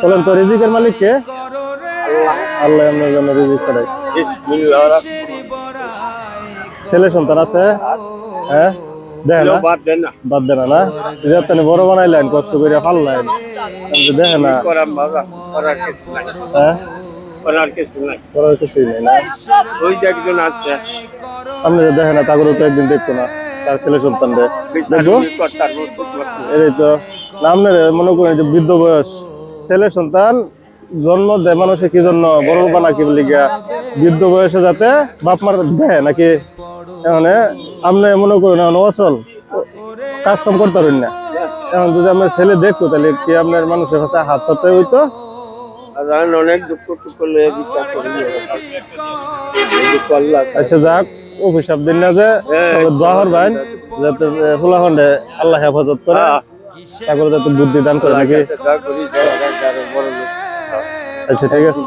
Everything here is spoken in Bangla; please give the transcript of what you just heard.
বলেন তো রিজিকের মালিক কে? আল্লাহ আপনার জন্য রিজিক করাইছে। ছেলে সন্তান আছে? হ্যাঁ, দেখে না বাদ দেন না, যেতেন বড় বানাইলেন কষ্ট করে ফাললেন, দেখে না হ্যাঁ করার কিছুই নেই না। আপনি দেখে না তাগর তো একদিন দেখতো না তার ছেলে সন্তান দেখবো এই তো আপনার মনে করেন যে বৃদ্ধ বয়স ছেলে সন্তান জন্ম দেয় মানুষের কি জন্য বড় বানা কি বলি গিয়া বৃদ্ধ বয়সে যাতে বাপ মার দেয় নাকি এখন আপনি মনে করেন এখন অচল কাজ কাম করতে পারেন না, এখন যদি আপনার ছেলে দেখতো তাহলে কি আপনার মানুষের কাছে হাত পাতে হইতো? অনেক দুঃখ করলে বিচার করি। আচ্ছা যাক অভিশাপ দিন না যে দোয়া করবেন যাতে ফুলাখন্ডে আল্লাহ হেফাজত করে তারপরে যাতে বুদ্ধি দান করে নাকি। আচ্ছা ঠিক আছে।